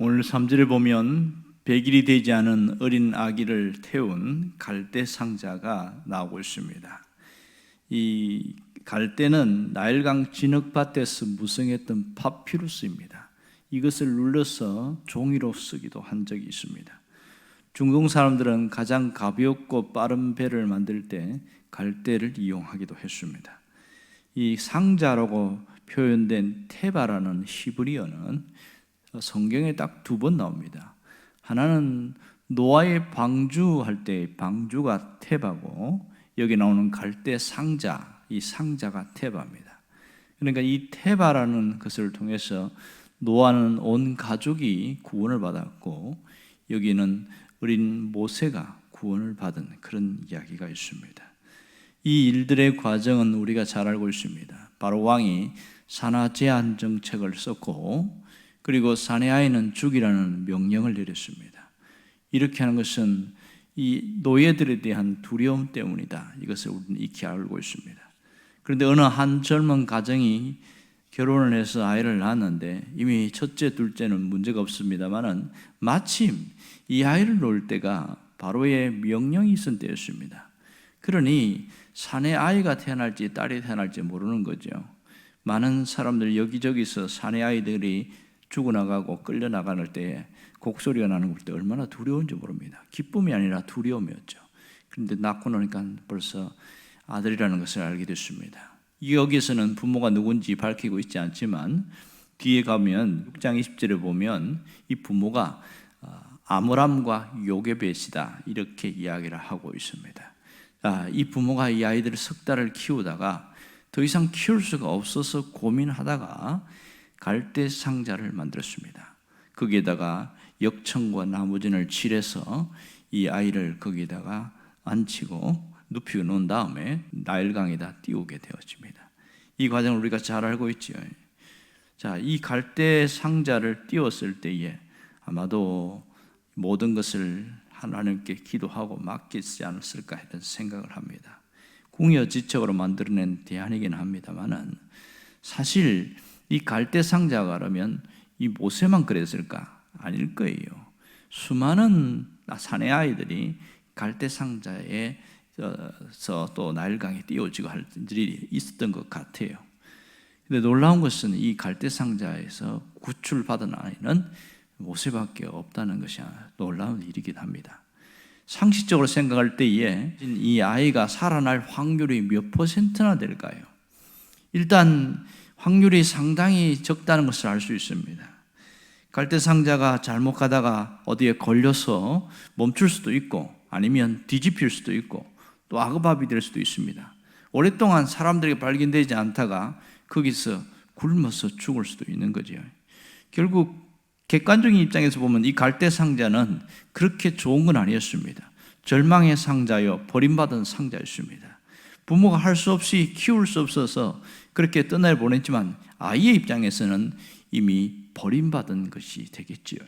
오늘 3절에 보면 100일이 되지 않은 어린 아기를 태운 갈대 상자가 나오고 있습니다. 이 갈대는 나일강 진흙밭에서 무성했던 파피루스입니다. 이것을 눌러서 종이로 쓰기도 한 적이 있습니다. 중동 사람들은 가장 가볍고 빠른 배를 만들 때 갈대를 이용하기도 했습니다. 이 상자라고 표현된 테바라는 히브리어는 성경에 딱 2번 나옵니다. 하나는 노아의 방주할 때 방주가 테바고, 여기 나오는 갈대 상자, 이 상자가 테바입니다. 그러니까 이 테바라는 것을 통해서 노아는 온 가족이 구원을 받았고, 여기는 어린 모세가 구원을 받은 그런 이야기가 있습니다. 이 일들의 과정은 우리가 잘 알고 있습니다. 바로 왕이 산하 제한 정책을 썼고, 그리고 사내 아이는 죽이라는 명령을 내렸습니다. 이렇게 하는 것은 이 노예들에 대한 두려움 때문이다. 이것을 우리는 익히 알고 있습니다. 그런데 어느 한 젊은 가정이 결혼을 해서 아이를 낳았는데 이미 첫째, 둘째는 문제가 없습니다만은 마침 이 아이를 놓을 때가 바로의 명령이 있은 때였습니다. 그러니 사내 아이가 태어날지 딸이 태어날지 모르는 거죠. 많은 사람들 여기저기서 사내 아이들이 죽어나가고 끌려나가는 때에 곡소리가 나는 때 얼마나 두려운지 모릅니다. 기쁨이 아니라 두려움이었죠. 그런데 낳고 나니까 벌써 아들이라는 것을 알게 됐습니다. 여기서는 부모가 누군지 밝히고 있지 않지만 뒤에 가면 6장 20절에 보면 이 부모가 아므람과 요게벳이다 이렇게 이야기를 하고 있습니다. 이 부모가 이 아이들을 석 달을 키우다가 더 이상 키울 수가 없어서 고민하다가 갈대 상자를 만들었습니다. 거기에다가 역청과 나무진을 칠해서 이 아이를 거기에다가 앉히고 눕혀 놓은 다음에 나일강에다 띄우게 되었습니다. 이 과정을 우리가 잘 알고 있지요. 자, 이 갈대 상자를 띄웠을 때에 아마도 모든 것을 하나님께 기도하고 맡기지 않았을까 이런 생각을 합니다. 궁여지책으로 만들어낸 대안이긴 합니다만은 사실 이 갈대 상자가 그러면 이 모세만 그랬을까? 아닐 거예요. 수많은 사내 아이들이 갈대 상자에서 또 나일강에 띄워지고 할 일이 있었던 것 같아요. 근데 놀라운 것은 이 갈대 상자에서 구출받은 아이는 모세밖에 없다는 것이 놀라운 일이긴 합니다. 상식적으로 생각할 때에 이 아이가 살아날 확률이 몇 %나 될까요? 일단 확률이 상당히 적다는 것을 알 수 있습니다. 갈대 상자가 잘못 가다가 어디에 걸려서 멈출 수도 있고 아니면 뒤집힐 수도 있고 또 악어밥이 될 수도 있습니다. 오랫동안 사람들에게 발견되지 않다가 거기서 굶어서 죽을 수도 있는 거죠. 결국 객관적인 입장에서 보면 이 갈대 상자는 그렇게 좋은 건 아니었습니다. 절망의 상자요, 버림받은 상자였습니다. 부모가 할 수 없이 키울 수 없어서 그렇게 떠나보냈지만 아이의 입장에서는 이미 버림받은 것이 되겠지요.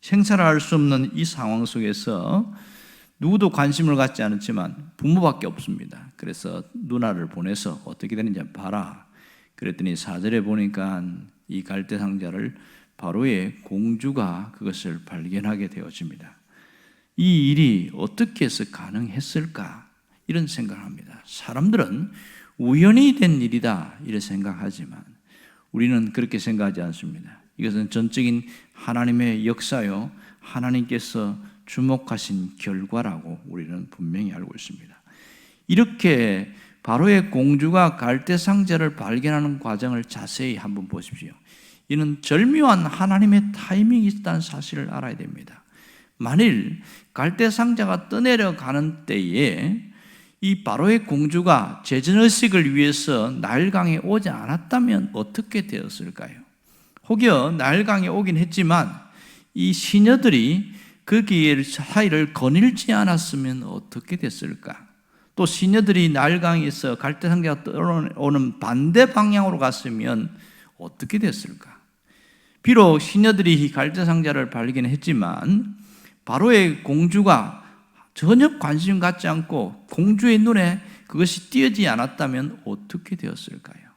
생사를 알 수 없는 이 상황 속에서 누구도 관심을 갖지 않았지만 부모밖에 없습니다. 그래서 누나를 보내서 어떻게 되는지 봐라. 그랬더니 4절에 보니까 이 갈대 상자를 바로의 공주가 그것을 발견하게 되어집니다. 이 일이 어떻게 해서 가능했을까? 이런 생각을 합니다. 사람들은 우연히 된 일이다 이렇게 생각하지만 우리는 그렇게 생각하지 않습니다. 이것은 전적인 하나님의 역사요, 하나님께서 주목하신 결과라고 우리는 분명히 알고 있습니다. 이렇게 바로의 공주가 갈대 상자를 발견하는 과정을 자세히 한번 보십시오. 이는 절묘한 하나님의 타이밍이 있다는 사실을 알아야 됩니다. 만일 갈대 상자가 떠내려가는 때에 이 바로의 공주가 제전의식을 위해서 나일강에 오지 않았다면 어떻게 되었을까요? 혹여 나일강에 오긴 했지만 이 시녀들이 거기에 사이를 거닐지 않았으면 어떻게 됐을까? 또 시녀들이 나일강에서 갈대 상자가 떠오는 반대 방향으로 갔으면 어떻게 됐을까? 비록 시녀들이 갈대 상자를 발견했지만 바로의 공주가 전혀 관심 갖지 않고 공주의 눈에 그것이 띄어지지 않았다면 어떻게 되었을까요?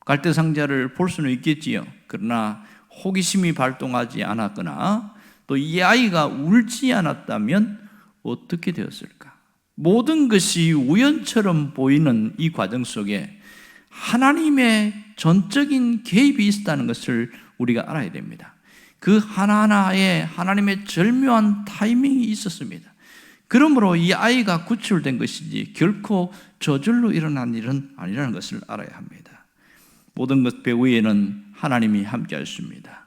갈대 상자를 볼 수는 있겠지요. 그러나 호기심이 발동하지 않았거나 또 이 아이가 울지 않았다면 어떻게 되었을까? 모든 것이 우연처럼 보이는 이 과정 속에 하나님의 전적인 개입이 있었다는 것을 우리가 알아야 됩니다. 그 하나하나에 하나님의 절묘한 타이밍이 있었습니다. 그러므로 이 아이가 구출된 것이지 결코 저절로 일어난 일은 아니라는 것을 알아야 합니다. 모든 것 배후에는 하나님이 함께하셨습니다.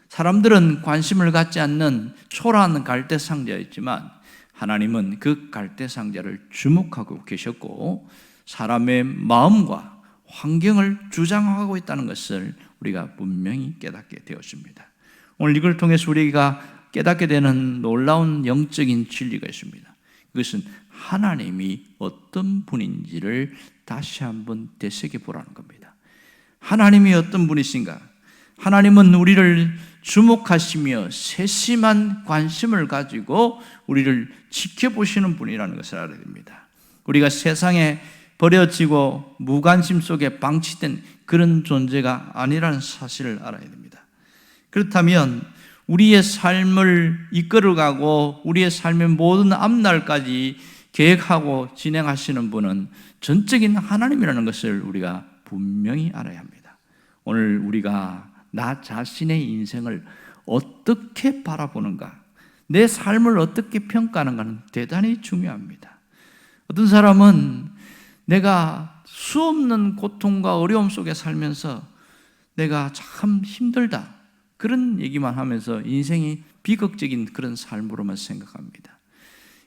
사람들은 관심을 갖지 않는 초라한 갈대상자였지만 하나님은 그 갈대상자를 주목하고 계셨고 사람의 마음과 환경을 주장하고 있다는 것을 우리가 분명히 깨닫게 되었습니다. 오늘 이걸 통해서 우리가 깨닫게 되는 놀라운 영적인 진리가 있습니다. 그것은 하나님이 어떤 분인지를 다시 한번 되새겨보라는 겁니다. 하나님이 어떤 분이신가? 하나님은 우리를 주목하시며 세심한 관심을 가지고 우리를 지켜보시는 분이라는 것을 알아야 됩니다. 우리가 세상에 버려지고 무관심 속에 방치된 그런 존재가 아니라는 사실을 알아야 됩니다. 그렇다면 우리의 삶을 이끌어가고 우리의 삶의 모든 앞날까지 계획하고 진행하시는 분은 전적인 하나님이라는 것을 우리가 분명히 알아야 합니다. 오늘 우리가 나 자신의 인생을 어떻게 바라보는가, 내 삶을 어떻게 평가하는가는 대단히 중요합니다. 어떤 사람은 내가 수없는 고통과 어려움 속에 살면서 내가 참 힘들다 그런 얘기만 하면서 인생이 비극적인 그런 삶으로만 생각합니다.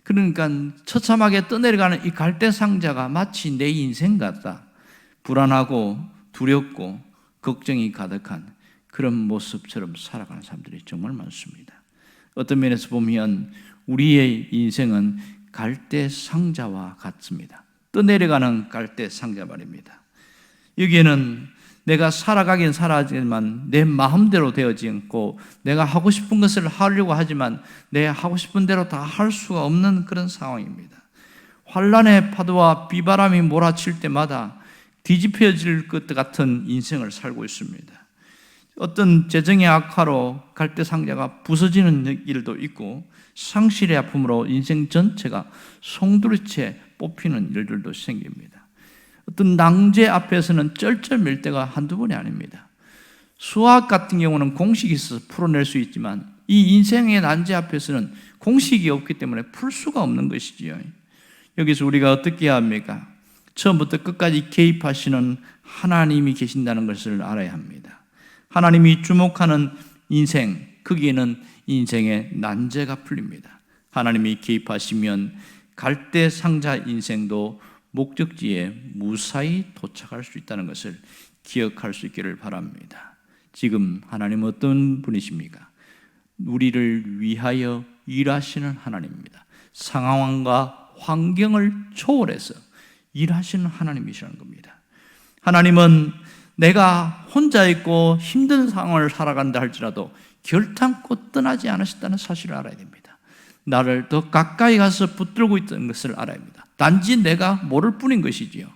그러니까 처참하게 떠내려가는 이 갈대상자가 마치 내 인생 같다. 불안하고 두렵고 걱정이 가득한 그런 모습처럼 살아가는 사람들이 정말 많습니다. 어떤 면에서 보면 우리의 인생은 갈대상자와 같습니다. 떠내려가는 갈대상자 말입니다. 여기에는 내가 살아가긴 살아가지만 내 마음대로 되어지 않고 내가 하고 싶은 것을 하려고 하지만 내 하고 싶은 대로 다 할 수가 없는 그런 상황입니다. 환란의 파도와 비바람이 몰아칠 때마다 뒤집혀질 것 같은 인생을 살고 있습니다. 어떤 재정의 악화로 갈대상자가 부서지는 일도 있고 상실의 아픔으로 인생 전체가 송두리째 뽑히는 일들도 생깁니다. 어떤 낭제 앞에서는 쩔쩔맬 때가 한두 번이 아닙니다. 수학 같은 경우는 공식이 있어서 풀어낼 수 있지만 이 인생의 난제 앞에서는 공식이 없기 때문에 풀 수가 없는 것이지요. 여기서 우리가 어떻게 해야 합니까? 처음부터 끝까지 개입하시는 하나님이 계신다는 것을 알아야 합니다. 하나님이 주목하는 인생, 거기에는 인생의 난제가 풀립니다. 하나님이 개입하시면 갈대상자 인생도 목적지에 무사히 도착할 수 있다는 것을 기억할 수 있기를 바랍니다. 지금 하나님은 어떤 분이십니까? 우리를 위하여 일하시는 하나님입니다. 상황과 환경을 초월해서 일하시는 하나님이시라는 겁니다. 하나님은 내가 혼자 있고 힘든 상황을 살아간다 할지라도 결탄코 떠나지 않으셨다는 사실을 알아야 됩니다. 나를 더 가까이 가서 붙들고 있다는 것을 알아야 합니다. 단지 내가 모를 뿐인 것이지요.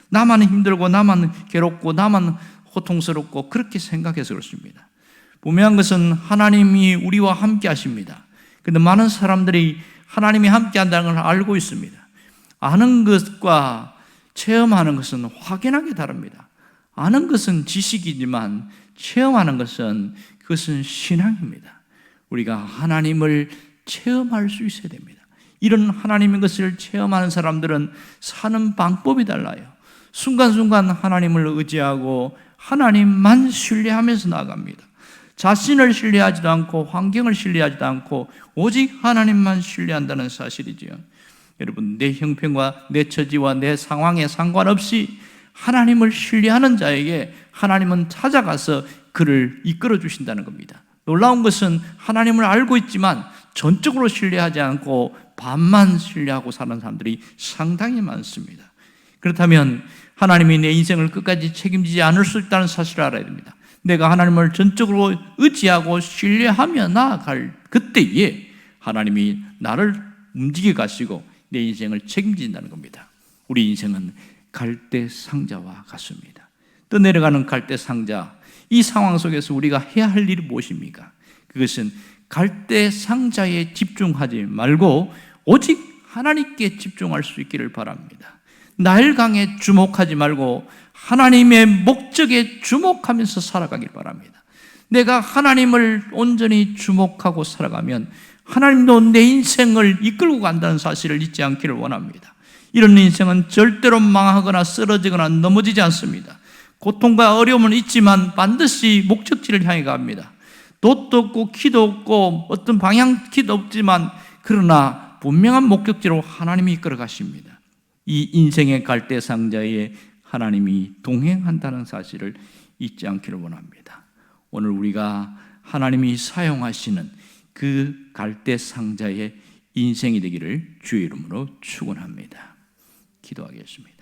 나만 힘들고 나만 괴롭고 나만 고통스럽고 그렇게 생각해서 그렇습니다. 분명한 것은 하나님이 우리와 함께 하십니다. 그런데 많은 사람들이 하나님이 함께 한다는 걸 알고 있습니다. 아는 것과 체험하는 것은 확연하게 다릅니다. 아는 것은 지식이지만 체험하는 것은 그것은 신앙입니다. 우리가 하나님을 체험할 수 있어야 됩니다. 이런 하나님의 것을 체험하는 사람들은 사는 방법이 달라요. 순간순간 하나님을 의지하고 하나님만 신뢰하면서 나아갑니다. 자신을 신뢰하지도 않고 환경을 신뢰하지도 않고 오직 하나님만 신뢰한다는 사실이지요. 여러분, 내 형편과 내 처지와 내 상황에 상관없이 하나님을 신뢰하는 자에게 하나님은 찾아가서 그를 이끌어 주신다는 겁니다. 놀라운 것은 하나님을 알고 있지만 전적으로 신뢰하지 않고 반만 신뢰하고 사는 사람들이 상당히 많습니다. 그렇다면 하나님이 내 인생을 끝까지 책임지지 않을 수 있다는 사실을 알아야 됩니다. 내가 하나님을 전적으로 의지하고 신뢰하며 나아갈 그때에 하나님이 나를 움직여 가시고 내 인생을 책임진다는 겁니다. 우리 인생은 갈대상자와 같습니다. 떠내려가는 갈대상자, 이 상황 속에서 우리가 해야 할 일이 무엇입니까? 그것은 갈대 상자에 집중하지 말고 오직 하나님께 집중할 수 있기를 바랍니다. 나일강에 주목하지 말고 하나님의 목적에 주목하면서 살아가길 바랍니다. 내가 하나님을 온전히 주목하고 살아가면 하나님도 내 인생을 이끌고 간다는 사실을 잊지 않기를 원합니다. 이런 인생은 절대로 망하거나 쓰러지거나 넘어지지 않습니다. 고통과 어려움은 있지만 반드시 목적지를 향해 갑니다. 돛도 없고 키도 없고 어떤 방향키도 없지만 그러나 분명한 목적지로 하나님이 이끌어 가십니다. 이 인생의 갈대 상자에 하나님이 동행한다는 사실을 잊지 않기를 원합니다. 오늘 우리가 하나님이 사용하시는 그 갈대 상자의 인생이 되기를 주의 이름으로 축원합니다. 기도하겠습니다.